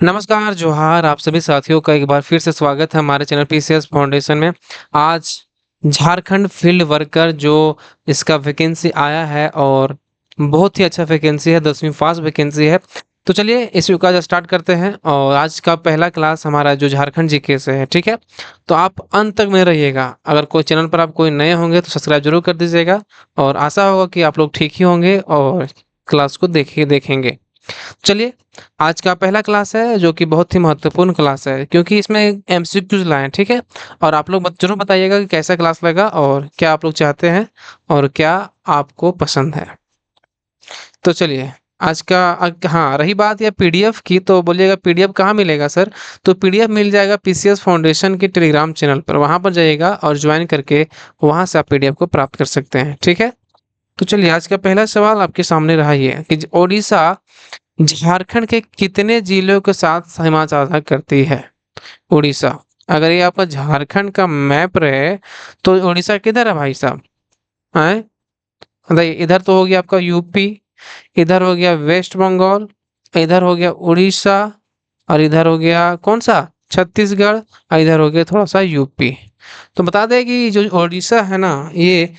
नमस्कार, जोहार आप सभी साथियों का एक बार फिर से स्वागत है हमारे चैनल पीसीएस फाउंडेशन में। आज झारखंड फील्ड वर्कर जो इसका वैकेंसी आया है और बहुत ही अच्छा वैकेंसी है, 10वीं पास वैकेंसी है। तो चलिए इस वीक का स्टार्ट करते हैं और आज का पहला क्लास हमारा जो झारखंड जीके से है, ठीक है? तो आप अंत तक में रहिएगा। अगर कोई चैनल पर आप कोई नए होंगे तो सब्सक्राइब जरूर कर दीजिएगा और आशा होगा कि आप लोग ठीक ही होंगे और क्लास को देखेंगे। चलिए, आज का पहला क्लास है जो कि बहुत ही महत्वपूर्ण क्लास है क्योंकि इसमें एमसीक्यूज लाए हैं, ठीक है? और आप लोग जरूर बताइएगा कि कैसा क्लास लगा और क्या आप लोग चाहते हैं और क्या आपको पसंद है। तो चलिए, आज का हाँ, रही बात या पीडीएफ की तो बोलिएगा पीडीएफ कहाँ मिलेगा सर? तो पीडीएफ मिल जाएगा पीसीएस फाउंडेशन के टेलीग्राम चैनल पर, वहां पर जाइएगा और ज्वाइन करके वहां से आप पीडीएफ को प्राप्त कर सकते हैं, ठीक है? तो चलिए, आज का पहला सवाल आपके सामने रहा ये कि ओडिशा झारखंड के कितने जिलों के साथ सीमा साझा करती है? उड़ीसा। अगर ये आपका झारखंड का मैप रहे तो उड़ीसा किधर है भाई साहब? हैं? बताइए, इधर तो हो गया आपका यूपी, इधर हो गया वेस्ट बंगाल, इधर हो गया उड़ीसा और इधर हो गया कौन सा? छत्तीसगढ़ और इधर हो गया थोड़ा सा यूपी। तो बता दें कि जो उड़ीसा है ना, ये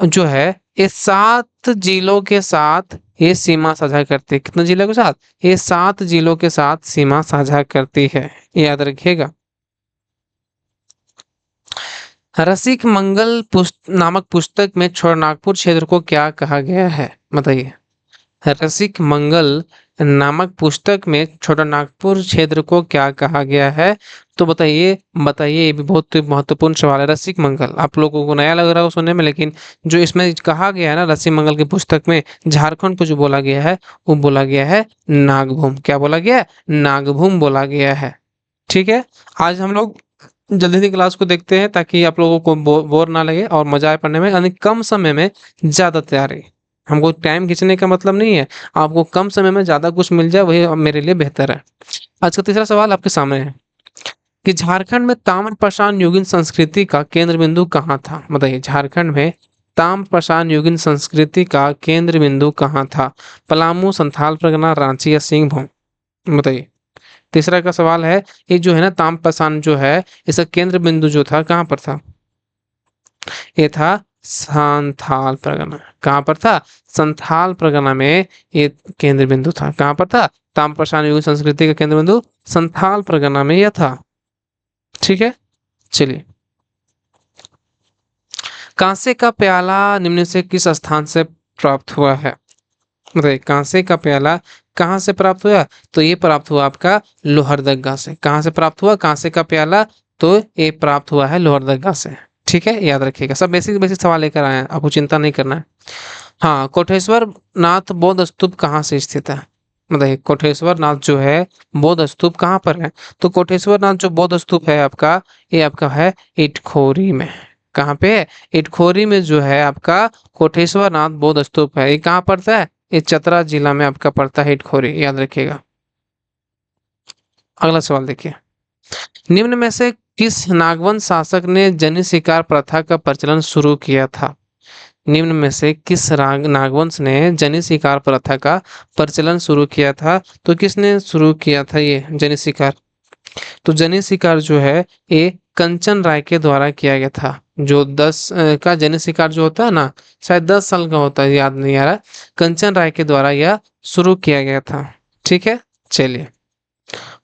जो है ये 7 जिलों के साथ ये सीमा साझा करती है। कितने जिलों के साथ? ये 7 जिलों के साथ सीमा साझा करती है, याद रखिएगा। रसिक मंगल नामक पुस्तक में छोटानागपुर क्षेत्र को क्या कहा गया है? बताइए। रसिक मंगल नामक पुस्तक में छोटानागपुर क्षेत्र को क्या कहा गया है? तो बताइए बताइए, ये भी बहुत महत्वपूर्ण सवाल है। रसिक मंगल आप लोगों को नया लग रहा हो सुनने में, लेकिन जो इसमें कहा गया है ना रसिक मंगल की पुस्तक में, झारखंड को जो बोला गया है वो बोला गया है नागभूम। क्या बोला गया है? नागभूम बोला गया है। ठीक है, आज हम लोग जल्दी से क्लास को देखते हैं ताकि आप लोगों को बोर ना लगे और मजा आए पढ़ने में, यानी कम समय में ज्यादा तैयारी। हमको टाइम खींचने का मतलब नहीं है, आपको कम समय में ज्यादा कुछ मिल जाए वही मेरे लिए बेहतर है। आज का तीसरा सवाल आपके सामने है कि झारखंड में ताम्रपाषाण युगीन संस्कृति का केंद्र बिंदु कहाँ था? बताइए, झारखंड में ताम्रपाषाण युगीन संस्कृति का केंद्र बिंदु कहाँ था? पलामू, संथाल परगना, रांची या सिंहभूम? बताइए। तीसरा का सवाल है, ये जो है ना ताम्रपाषाण जो है, इसका केंद्र बिंदु जो था कहाँ पर था? ये था संथाल परगना। कहाँ पर था? संथाल परगना में ये केंद्र बिंदु था। कहाँ पर था? ताम्रपाषाण युगीन संस्कृति का केंद्र बिंदु संथाल परगना में यह था। ठीक है, चलिए। कांसे का प्याला निम्न से किस स्थान से प्राप्त हुआ है? बताइए, कांसे का प्याला कहाँ से प्राप्त हुआ? तो ये प्राप्त हुआ आपका लोहरदगा से। कहाँ से प्राप्त हुआ कांसे का प्याला? तो ये प्राप्त हुआ है लोहरदगा से। ठीक है, याद रखिएगा। सब बेसिक बेसिक सवाल लेकर आए हैं, आपको चिंता नहीं करना है। हाँ, कोटेश्वर नाथ बौद्ध स्तूप कहाँ से स्थित है? बताइए, कोटेश्वर नाथ जो है बौद्ध स्तूप कहाँ पर है? तो कोटेश्वर नाथ जो बौद्ध स्तूप है आपका, ये आपका है इटखोरी में। कहाँ पे है? इटखोरी में जो है आपका कोटेश्वर नाथ बौद्ध स्तूप है। ये कहाँ पड़ता है? ये चतरा जिला में आपका पड़ता है इटखोरी, याद रखिएगा। अगला सवाल देखिए, निम्न में से किस नागवंश शासक ने जनि शिकार प्रथा का प्रचलन शुरू किया था? निम्न में से किस नागवंश ने जनि शिकार प्रथा का प्रचलन शुरू किया था? तो किसने शुरू किया था ये जनि शिकार? तो जनि शिकार जो है ये कंचन राय के द्वारा किया गया था। जो 10 का जनि शिकार जो होता है ना, शायद 10 साल का होता है, याद नहीं आ रहा। कंचन राय के द्वारा यह शुरू किया गया था। ठीक है, चलिए।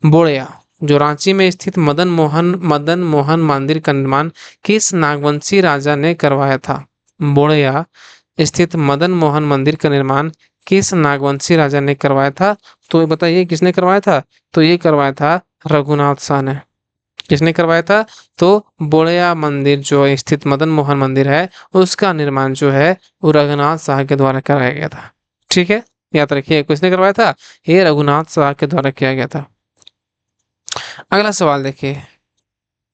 बोड़िया जो रांची में स्थित मदन मोहन मंदिर का निर्माण किस नागवंशी राजा ने करवाया था? बोड़िया स्थित मदन मोहन मंदिर का निर्माण किस नागवंशी राजा ने करवाया था? तो ये बताइए किसने करवाया था? तो ये करवाया था रघुनाथ शाह ने। किसने करवाया था? तो बोड़िया मंदिर जो स्थित मदन मोहन मंदिर है, उसका निर्माण जो है वो रघुनाथ शाह के द्वारा कराया गया था। ठीक है, याद रखिए किसने करवाया था? ये रघुनाथ शाह के द्वारा किया गया था। अगला सवाल देखिए,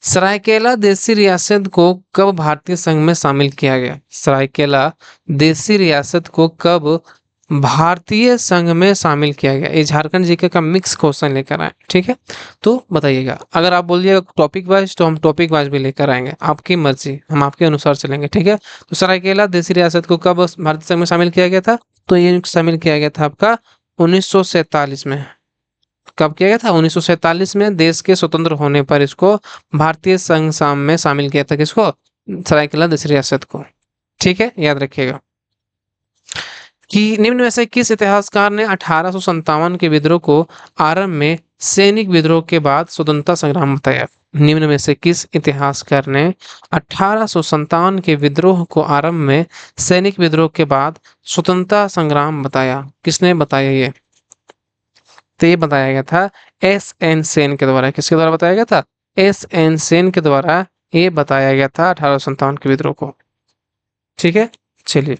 सरायकेला देशी रियासत को कब भारतीय संघ में शामिल किया गया? सरायकेला देशी रियासत को कब भारतीय संघ में शामिल किया गया? ये झारखंड जीके का मिक्स क्वेश्चन लेकर आए, ठीक है? तो बताइएगा। अगर आप बोलिएगा टॉपिक वाइज तो हम टॉपिक वाइज भी लेकर आएंगे, आपकी मर्जी, हम आपके अनुसार चलेंगे। ठीक है, तो सरायकेला देशी रियासत को कब भारतीय संघ में शामिल किया गया था? तो ये शामिल किया गया था आपका 1947 में। कब किया गया था? 1947 में देश के स्वतंत्र होने पर इसको भारतीय संघ साम में शामिल किया था। किसको? सरायकेला दूसरी रियासत को। ठीक है, याद रखिएगा कि निम्न में से किस इतिहासकार ने 1857 के विद्रोह को आरंभ में सैनिक विद्रोह के बाद स्वतंत्रता संग्राम बताया? निम्न में से किस इतिहासकार ने 1857 के विद्रोह को आरंभ में सैनिक विद्रोह के बाद स्वतंत्रता संग्राम बताया? किसने बताया ये? तो ये बताया गया था एस एन सेन के द्वारा। किसके द्वारा बताया गया था? एस एन सेन के द्वारा ये बताया गया था 1857 के विद्रोह को। ठीक है, चलिए।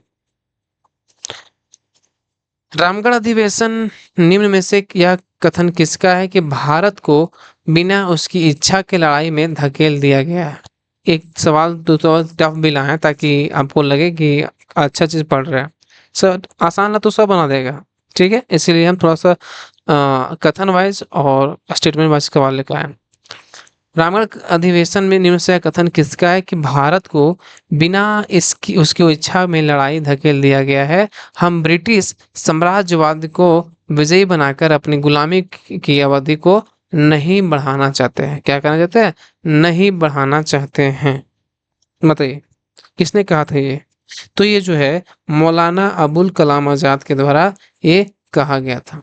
रामगढ़ अधिवेशन निम्न में से यह कथन किसका है कि भारत को बिना उसकी इच्छा के लड़ाई में धकेल दिया गया है? एक सवाल तो टफ भी लाए ताकि आपको लगे कि अच्छा चीज पढ़ रहे हैं। सर आसान है तो सब बना देगा। ठीक है, इसीलिए हम थोड़ा सा कथन वाइज और स्टेटमेंट वाइज सवाल लेकर आए। रामगढ़ अधिवेशन में निम्न से कथन किसका है कि भारत को बिना इसकी उसकी इच्छा में लड़ाई धकेल दिया गया है? हम ब्रिटिश साम्राज्यवाद को विजयी बनाकर अपनी गुलामी की अवधि को नहीं बढ़ाना चाहते हैं। क्या करना चाहते हैं? नहीं बढ़ाना चाहते हैं। बताइए किसने कहा था ये? तो ये जो है मौलाना अबुल कलाम आजाद के द्वारा ये कहा गया था।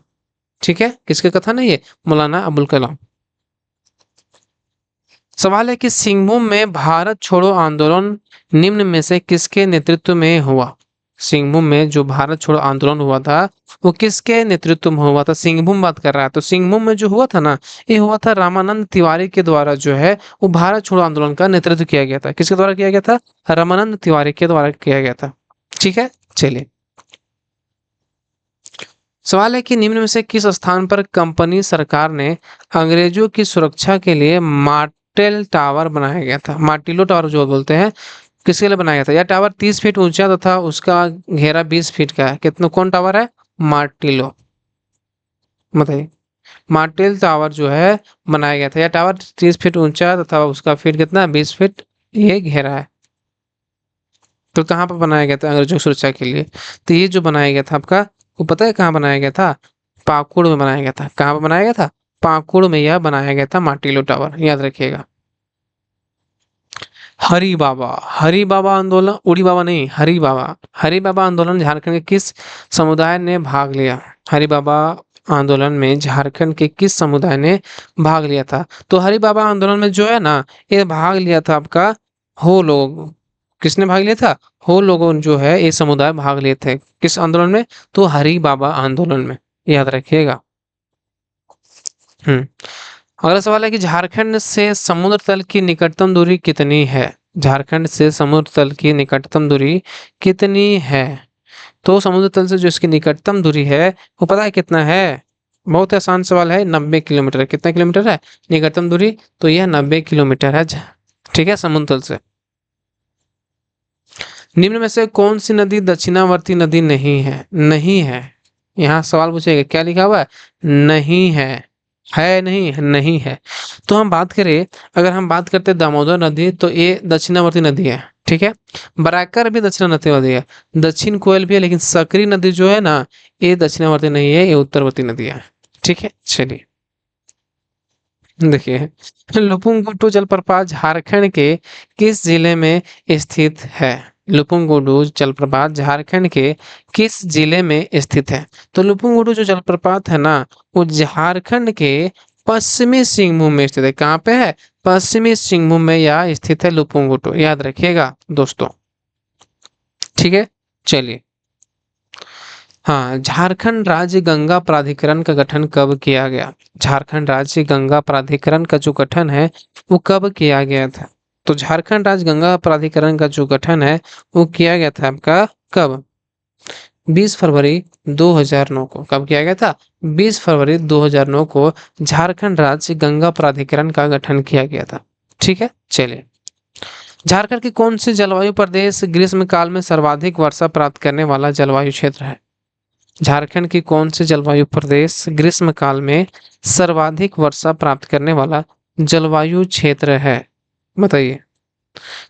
ठीक है, किसके कथन है ये? मौलाना अबुल कलाम। सवाल है कि सिंहभूम में भारत छोड़ो आंदोलन निम्न में से किसके नेतृत्व में हुआ? सिंहभूम में जो भारत छोड़ो आंदोलन हुआ था वो किसके नेतृत्व में हुआ था? सिंहभूम बात कर रहा है तो सिंहभूम में जो हुआ था ना, ये हुआ था रामानंद तिवारी के द्वारा जो है वो भारत छोड़ो आंदोलन का नेतृत्व किया गया था। किसके द्वारा किया गया था? रामानंद तिवारी के द्वारा किया गया था। ठीक है, चलिए। सवाल है कि निम्न में से किस स्थान पर कंपनी सरकार ने अंग्रेजों की सुरक्षा के लिए मार्टेल टावर बनाया गया था? मार्टिलो टावर जो बोलते हैं, किसके लिए बनाया गया था? यह टावर 30 फीट ऊंचा तथा उसका घेरा 20 फीट का है। कितना कौन टावर है? मार्टिलो। बताइए। मार्टेल टावर जो है बनाया गया था। यह टावर 30 फीट ऊंचा तथा उसका फीट कितना? 20 फीट ये घेरा है। तो कहाँ पर बनाया गया था अंग्रेजों की सुरक्षा के लिए? तो ये जो बनाया गया था आपका, वो पता है कहाँ बनाया गया था? पाकुड़ में बनाया गया था। कहाँ पर बनाया गया था? पाकुड़ में यह बनाया गया था मार्टिलो टावर, याद रखिएगा। हरी बाबा आंदोलन, उड़ी बाबा नहीं, हरी बाबा आंदोलन झारखंड के किस समुदाय ने भाग लिया? हरी बाबा आंदोलन में झारखंड के किस समुदाय ने भाग लिया था? तो हरी बाबा आंदोलन में जो है ना, ये भाग लिया था आपका हो लोग। किसने भाग लिया था? हो लोगों जो है ये समुदाय भाग लिए थे। किस आंदोलन में? तो हरी बाबा आंदोलन में, याद रखिएगा। हम्म। अगला सवाल है कि झारखंड से समुद्र तल की निकटतम दूरी कितनी है? झारखंड से समुद्र तल की निकटतम दूरी कितनी है? तो समुद्र तल से जो इसकी निकटतम दूरी है वो पता है कितना है? बहुत आसान सवाल है, 90 किलोमीटर। कितना किलोमीटर है निकटतम दूरी? तो यह 90 किलोमीटर है। ठीक है, समुद्र तल से। निम्न में से कौन सी नदी दक्षिणावर्ती नदी नहीं है? नहीं है, यहाँ सवाल पूछेगा क्या लिखा हुआ है? नहीं है। है नहीं है, नहीं है। तो हम बात करें, अगर हम बात करते हैं दामोदर नदी तो ये दक्षिणावर्ती नदी है। ठीक है, बराकर भी दक्षिणावर्ती नदी है, दक्षिण कोयल भी है, लेकिन सकरी नदी जो है ना ये दक्षिणावर्ती नहीं है, ये उत्तरवर्ती नदी है। ठीक है, चलिए। देखिए लुपुंगुटू जलप्रपात झारखंड के किस जिले में स्थित है? लुपुंगुटू जलप्रपात झारखंड के किस जिले में स्थित है? तो लुपुंगुटू जो जलप्रपात है ना वो झारखंड के पश्चिमी सिंहभूम में स्थित है। कहाँ पे है? पश्चिमी सिंहभूम में यह स्थित है लुपुंगुटू, याद रखिएगा दोस्तों। ठीक है, चलिए। हाँ, झारखंड राज्य गंगा प्राधिकरण का गठन कब किया गया? झारखंड राज्य गंगा प्राधिकरण का जो गठन है वो कब किया गया था? तो झारखंड राज्य गंगा प्राधिकरण का जो गठन है वो किया गया था आपका कब? 20 फरवरी 2009 को। कब किया गया था? 20 फरवरी 2009 को झारखंड राज्य गंगा प्राधिकरण का गठन किया गया था। ठीक है, चलिए। झारखंड की कौन सी जलवायु प्रदेश ग्रीष्म काल में सर्वाधिक वर्षा प्राप्त करने वाला जलवायु क्षेत्र है? झारखंड की कौन सी जलवायु प्रदेश ग्रीष्म काल में सर्वाधिक वर्षा प्राप्त करने वाला जलवायु क्षेत्र है? बताइए।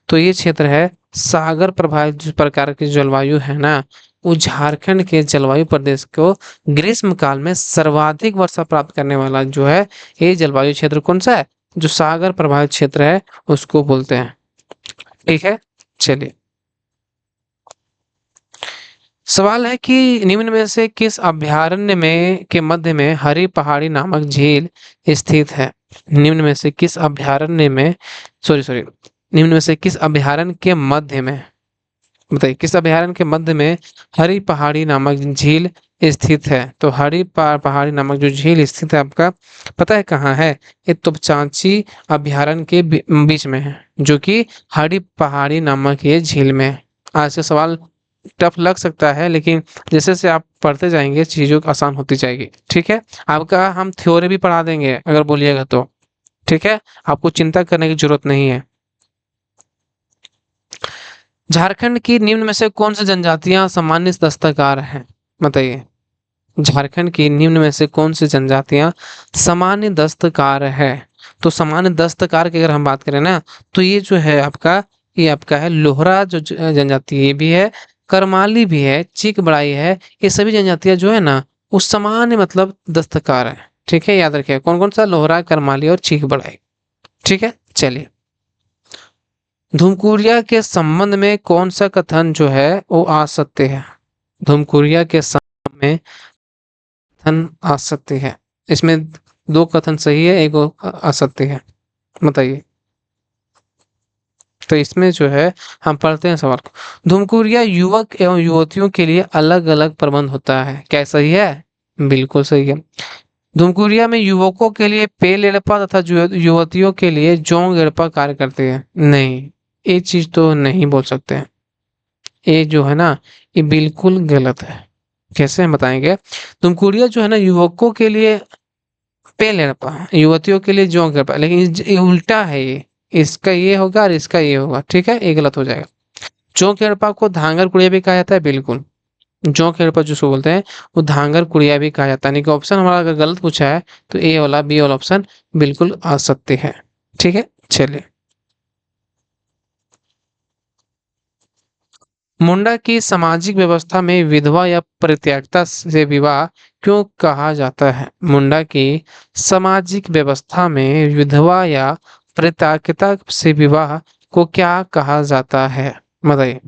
तो ये क्षेत्र है सागर प्रभावित। जो प्रकार की जलवायु है ना वो झारखंड के जलवायु प्रदेश को ग्रीष्म काल में सर्वाधिक वर्षा प्राप्त करने वाला जो है ये जलवायु क्षेत्र कौन सा है? जो सागर प्रभावित क्षेत्र है उसको बोलते हैं। ठीक है, चलिए। सवाल है कि निम्न में से किस अभयारण्य में के मध्य में हरी पहाड़ी नामक झील स्थित है? निम्न में से किस अभयारण्य में सॉरी निम्न में से किस अभयारण्य के मध्य में, बताइए किस अभयारण्य के मध्य में हरी पहाड़ी नामक झील स्थित है? तो हरी पहाड़ी नामक जो झील स्थित है आपका पता है कहाँ है? ये तुपचांची अभयारण्य के बीच में है, जो कि हरी पहाड़ी नामक ये झील में है। आज का सवाल टफ लग सकता है, लेकिन जैसे जैसे आप पढ़ते जाएंगे चीजों को आसान होती जाएगी। ठीक है, आपका हम थ्योरी भी पढ़ा देंगे अगर बोलिएगा तो। ठीक है, आपको चिंता करने की जरूरत नहीं है। झारखंड की निम्न में से कौन सी जनजातियां सामान्य दस्तकार हैं? बताइए, झारखंड की निम्न में से कौन सी जनजातियां सामान्य दस्तकार है? तो सामान्य दस्तकार की अगर हम बात करें ना, तो ये आपका है लोहरा जो जनजाति ये भी है, करमाली भी है, चीक बड़ाई है। ये सभी जनजातियां जो है ना वो सामान्य मतलब दस्तकार है। ठीक है, याद रखिए कौन कौन सा, लोहरा, करमाली और चीक बड़ाई। ठीक है, चलिए। धुमकुरिया के संबंध में कौन सा कथन जो है वो असत्य है? धुमकुरिया के संबंध में कथन असत्य है। इसमें दो कथन सही है, एक असत्य है। बताइए। तो इसमें जो है हम पढ़ते हैं सवाल को। धुमकुरिया युवक एवं युवतियों के लिए अलग अलग प्रबंध होता है, क्या सही है? बिल्कुल सही है। धुमकुरिया में युवकों के लिए पेल एड़पा तथा युवतियों के लिए जोंग एड़पा कार्य करते हैं? नहीं, ये चीज तो नहीं बोल सकते हैं। ये जो है ना ये बिल्कुल गलत है। कैसे हम बताएंगे? धुमकुरिया जो है ना युवकों के लिए पेल एड़पा, युवतियों के लिए जोंग एड़पा, लेकिन ये उल्टा है। ये इसका ये होगा और इसका ये होगा। ठीक है, ये गलत हो जाएगा। जोंक एड़पा को धांगर कुड़िया भी कहा जाता है, बिल्कुल। जोंक एड़पा जिसको बोलते हैं वो धांगर कुड़िया भी कहा जाता है। नहीं, ऑप्शन हमारा अगर गलत पूछा है तो ए वाला, बी वाला ऑप्शन बिल्कुल असत्य है। ठीक है, चलिए। मुंडा की सामाजिक व्यवस्था में विधवा या परित्यक्ता से विवाह क्यों कहा जाता है? मुंडा की सामाजिक व्यवस्था में विधवा या परित्यक्ता से विवाह को क्या कहा जाता है? बताइए,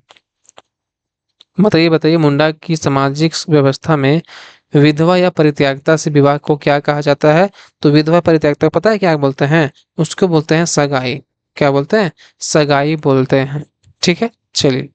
बताइए, बताइए। मुंडा की सामाजिक व्यवस्था में विधवा या परित्यक्ता से विवाह को क्या कहा जाता है? तो विधवा परित्यक्ता पता है क्या बोलते हैं? उसको बोलते हैं सगाई। क्या बोलते हैं? सगाई बोलते हैं। ठीक है, चलिए।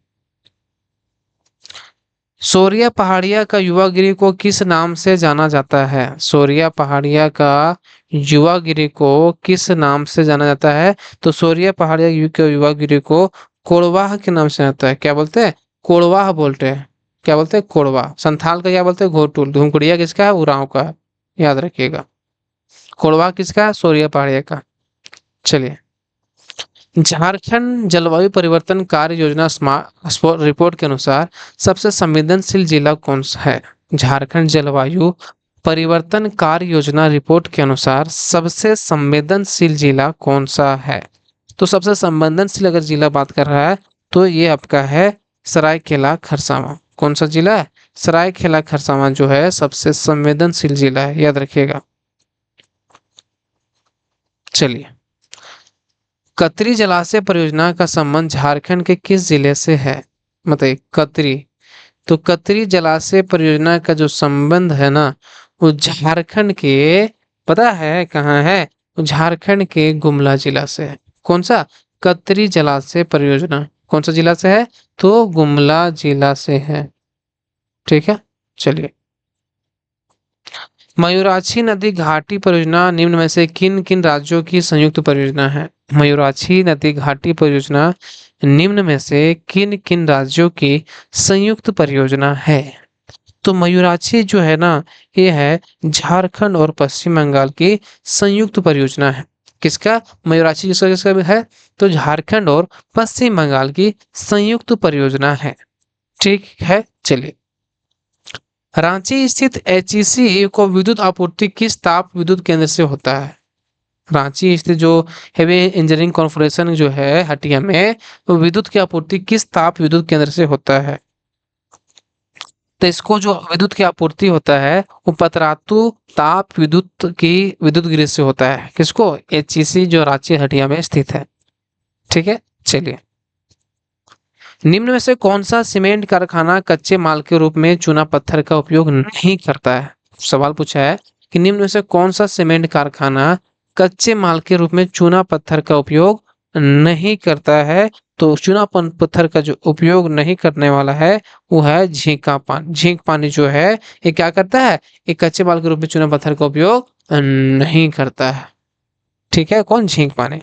सोरिया पहाड़िया का युवा गिरी को किस नाम से जाना जाता है? सोरिया पहाड़िया का युवा गिरी को किस नाम से जाना जाता है? तो सोरिया पहाड़िया के युवा गिरी को कोड़वाह के नाम से आता है। क्या बोलते हैं? कोड़वाह बोलते हैं। क्या बोलते हैं? कोड़वाह। संथाल का क्या बोलते हैं? घोटुल। धूमकुड़िया किसका है? उरांव का है। याद रखिएगा। कोड़वाह किसका है? सोरिया पहाड़िया का। चलिए। झारखंड जलवायु परिवर्तन कार्य योजना रिपोर्ट के अनुसार सबसे संवेदनशील जिला कौन सा है? झारखंड जलवायु परिवर्तन कार्य योजना रिपोर्ट के अनुसार सबसे संवेदनशील जिला कौन सा है? तो सबसे संवेदनशील अगर जिला बात कर रहा है तो ये आपका है सरायकेला खरसावां। कौन सा जिला है? सरायकेला खरसावां जो है सबसे संवेदनशील जिला है, याद रखिएगा। चलिए। कतरी जलाशय परियोजना का संबंध झारखंड के किस जिले से है? बताइए, कतरी। तो कतरी जलाशय परियोजना का जो संबंध है ना वो झारखंड के, पता है कहाँ है? वो झारखंड के गुमला जिला से है। कौन सा? कतरी जलाशय परियोजना कौन सा जिला से है? तो गुमला जिला से है। ठीक है, चलिए। मयूराक्षी नदी घाटी परियोजना निम्न में से किन किन राज्यों की संयुक्त परियोजना है? मयूराक्षी नदी घाटी परियोजना निम्न में से किन किन राज्यों की संयुक्त परियोजना है? तो मयूराक्षी जो है ना ये है झारखंड और पश्चिम बंगाल की संयुक्त परियोजना है। किसका? मयूराक्षी किसका किसका भी है? तो झारखंड और पश्चिम बंगाल की संयुक्त परियोजना है। ठीक है, चलिए। रांची स्थित एचईसी को विद्युत आपूर्ति किस ताप विद्युत केंद्र से होता है? रांची स्थित जो हेवी इंजीनियरिंग कॉर्पोरेशन जो है हटिया में, वो विद्युत की आपूर्ति किस ताप विद्युत केंद्र से होता है? तो इसको जो विद्युत की आपूर्ति होता है वो पतरातू ताप विद्युत गृह से होता है। किसको? एचईसी, जो रांची हटिया में स्थित है। ठीक है, चलिए। निम्न में से कौन सा सीमेंट कारखाना कच्चे माल के रूप में चूना पत्थर का उपयोग नहीं करता है? सवाल पूछा है कि निम्न में से कौन सा सीमेंट कारखाना कच्चे माल के रूप में चूना पत्थर का उपयोग नहीं करता है? तो पत्थर का जो उपयोग नहीं करने वाला है वो है झींका पानी। झींक पानी जो है ये क्या करता है? ये कच्चे माल के रूप में चूना पत्थर का उपयोग नहीं करता है। ठीक है, कौन? झींक पानी।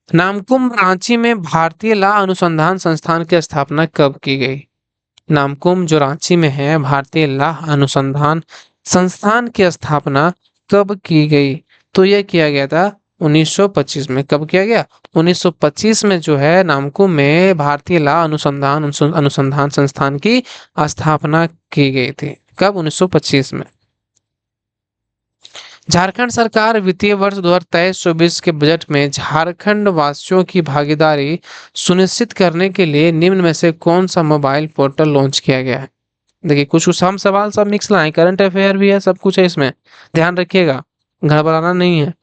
नामकुम रांची में भारतीय ला अनुसंधान संस्थान की स्थापना कब की गई? नामकुम जो रांची में है, भारतीय ला अनुसंधान संस्थान की स्थापना कब की गई? तो यह किया गया था 1925 में। कब किया गया? 1925 में जो है नामकुम में भारतीय ला अनुसंधान संस्थान की स्थापना की गई थी। कब? 1925 में। झारखंड सरकार वित्तीय वर्ष 2023-24 के बजट में झारखंड वासियों की भागीदारी सुनिश्चित करने के लिए निम्न में से कौन सा मोबाइल पोर्टल लॉन्च किया गया है? देखिए, कुछ कुछ हम सवाल सब मिक्स लाए, करंट अफेयर भी है, सब कुछ है इसमें, ध्यान रखिएगा, घबराना नहीं है।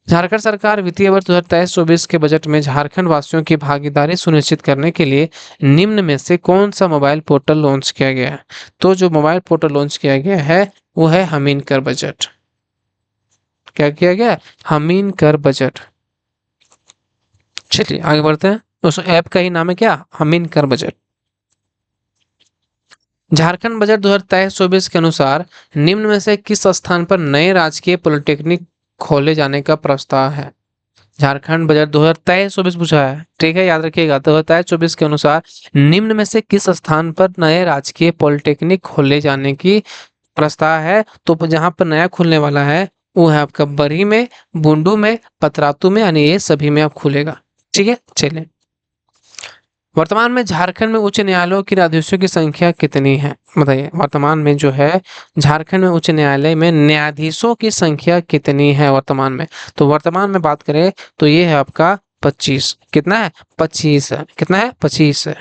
झारखंड सरकार वित्तीय वर्ष 2023-24 के बजट में झारखंड वासियों की भागीदारी सुनिश्चित करने के लिए निम्न में से कौन सा मोबाइल पोर्टल लॉन्च किया गया है? तो जो मोबाइल पोर्टल लॉन्च किया गया है वो है हमीन कर बजट। क्या किया गया? हमीन कर बजट। चलिए आगे बढ़ते हैं। उस ऐप का ही नाम है क्या? हमीन कर बजट। झारखंड बजट 2023-24 के अनुसार निम्न में से किस स्थान पर नए राजकीय पॉलिटेक्निक खोले जाने का प्रस्ताव है? झारखंड बजट 2023-24 पूछा है, ठीक है, याद रखिएगा। 2023-24 के अनुसार निम्न में से किस स्थान पर नए राजकीय पॉलिटेक्निक खोले जाने की प्रस्ताव है? तो जहां पर नया खुलने वाला है वो है आपका बरही में, बुंडू में, पतरातू में, यानी ये सभी में अब खुलेगा। ठीक है, चलिए। वर्तमान में झारखंड में उच्च न्यायालयों के न्यायाधीशों की संख्या कितनी है? बताइए, वर्तमान में जो है झारखंड में उच्च न्यायालय में न्यायाधीशों की संख्या कितनी है वर्तमान में? तो वर्तमान में बात करें तो ये है आपका 25। कितना है? 25 है। कितना है? 25 है।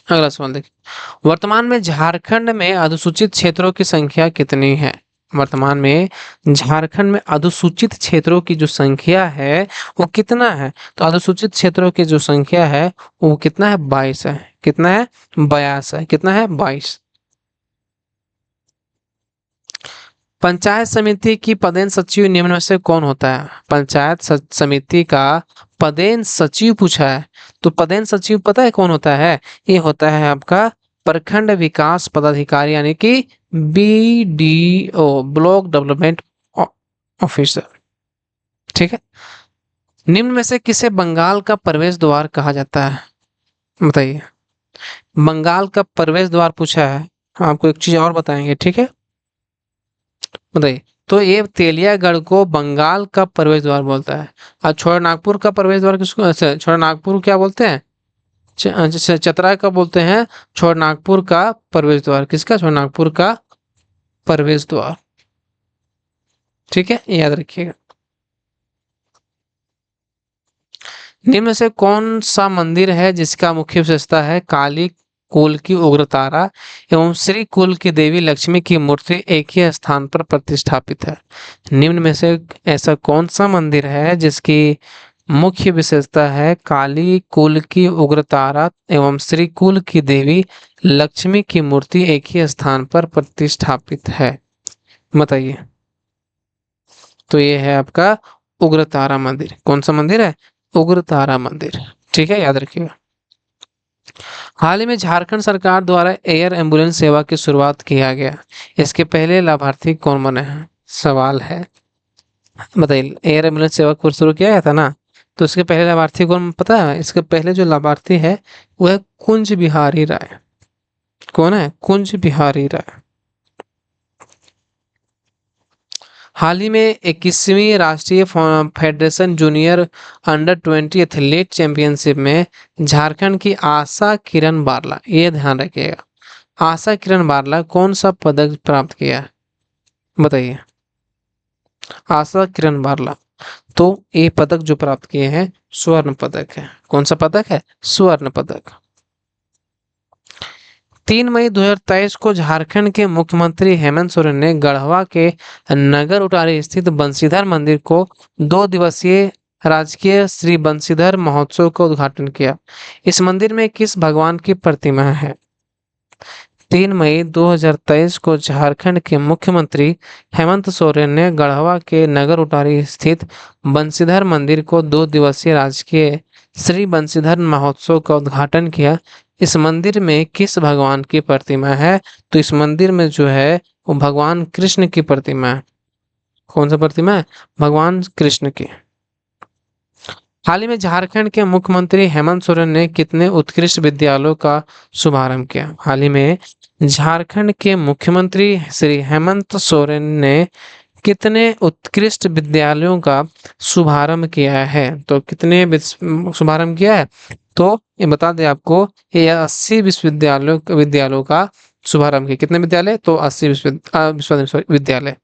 अगला सवाल देखिए, वर्तमान में झारखंड में अनुसूचित क्षेत्रों की संख्या कितनी है? वर्तमान में झारखंड में अनुसूचित क्षेत्रों की जो संख्या है वो कितना है? तो अनुसूचित क्षेत्रों की जो संख्या है वो कितना है? 22 है। कितना है? 22 है। कितना है? 22। पंचायत समिति की पदेन सचिव निम्न में से कौन होता है? समिति का पदेन सचिव पूछा है। तो पदेन सचिव पता है कौन होता है? ये होता है आपका प्रखंड विकास पदाधिकारी, यानी कि बीडीओ, ब्लॉक डेवलपमेंट ऑफिसर। ठीक है। निम्न में से किसे बंगाल का प्रवेश द्वार कहा जाता है? बताइए। बंगाल का प्रवेश द्वार पूछा है, आपको एक चीज और बताएंगे, ठीक है, बताइए। तो ये तेलियागढ़ को बंगाल का प्रवेश द्वार बोलता है। और छोटा नागपुर का प्रवेश द्वार किसको? अच्छा, छोटा नागपुर क्या बोलते हैं? जैसे चतरा का बोलते हैं छोटा नागपुर का प्रवेश द्वार। किसका? छोटा नागपुर का प्रवेश द्वार। ठीक है, याद रखिएगा। निम्न में से कौन सा मंदिर है जिसका मुख्य विशेषता है काली कुल की उग्रतारा एवं श्री कुल की देवी लक्ष्मी की मूर्ति एक ही स्थान पर प्रतिष्ठापित है? निम्न में से ऐसा कौन सा मंदिर है जिसकी मुख्य विशेषता है काली कुल की उग्रतारा एवं श्री कुल की देवी लक्ष्मी की मूर्ति एक ही स्थान पर प्रतिष्ठापित है? बताइए। तो ये है आपका उग्रतारा मंदिर। कौन सा मंदिर है? उग्रतारा मंदिर। ठीक है, याद रखिएगा। हाल ही में झारखंड सरकार द्वारा एयर एम्बुलेंस सेवा की शुरुआत किया गया, इसके पहले लाभार्थी कौन बने हैं? सवाल है, बताइए। एयर एम्बुलेंस सेवा को शुरू किया गया था ना, तो इसके पहले लाभार्थी कौन पता है? इसके पहले जो लाभार्थी है वो है कुंज बिहारी राय। कौन है? कुंज बिहारी राय। हाल ही में 21वीं राष्ट्रीय federation junior under 20 athlete championship में झारखंड की आशा किरण बारला, ये ध्यान रखिएगा, आशा किरण बारला कौन सा पदक प्राप्त किया है? बताइए। आशा किरण बारला तो ये पदक जो प्राप्त किए हैं स्वर्ण पदक है। कौन सा पदक है? स्वर्ण पदक। 3 मई 2023 को झारखंड के मुख्यमंत्री हेमंत सोरेन ने गढ़वा के नगर उटारी स्थित बंशीधर मंदिर को 2 दिवसीय राजकीय श्री बंशीधर महोत्सव का उद्घाटन किया। इस मंदिर में किस भगवान की प्रतिमा है? 3 मई 2023 को झारखंड के मुख्यमंत्री हेमंत सोरेन ने गढ़वा के नगर उटारी स्थित बंशीधर मंदिर को 2 दिवसीय राजकीय श्री बंशीधर महोत्सव का उद्घाटन किया। इस मंदिर में किस भगवान की प्रतिमा है? तो इस मंदिर में जो है वो भगवान कृष्ण की प्रतिमा है। कौन सा प्रतिमा है? भगवान कृष्ण की। हाल ही में झारखंड के मुख्यमंत्री हेमंत सोरेन ने कितने उत्कृष्ट विद्यालयों का शुभारंभ किया? हाल ही में झारखंड के मुख्यमंत्री श्री हेमंत सोरेन ने कितने उत्कृष्ट विद्यालयों का शुभारंभ किया है? तो कितने शुभारंभ किया है? तो ये बता दें आपको, ये 80 विद्यालयों का शुभारंभ किया। कितने विद्यालय? तो 80 विद्यालय।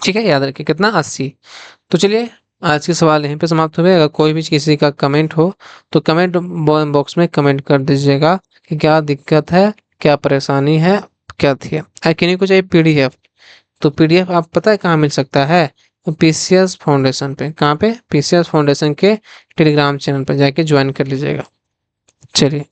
ठीक है, याद रखिए कितना, 80। तो चलिए आज के सवाल यहीं पे समाप्त हुए। अगर कोई भी किसी का कमेंट हो तो कमेंट बॉक्स में कमेंट कर दीजिएगा कि क्या दिक्कत है, क्या परेशानी है, क्या थी। किन्हीं को चाहिए पीडीएफ, तो पीडीएफ आप पता है कहाँ मिल सकता है? पीसीएस फाउंडेशन पे। कहाँ पे? पीसीएस फाउंडेशन के टेलीग्राम चैनल पर जाके ज्वाइन कर लीजिएगा। चलिए।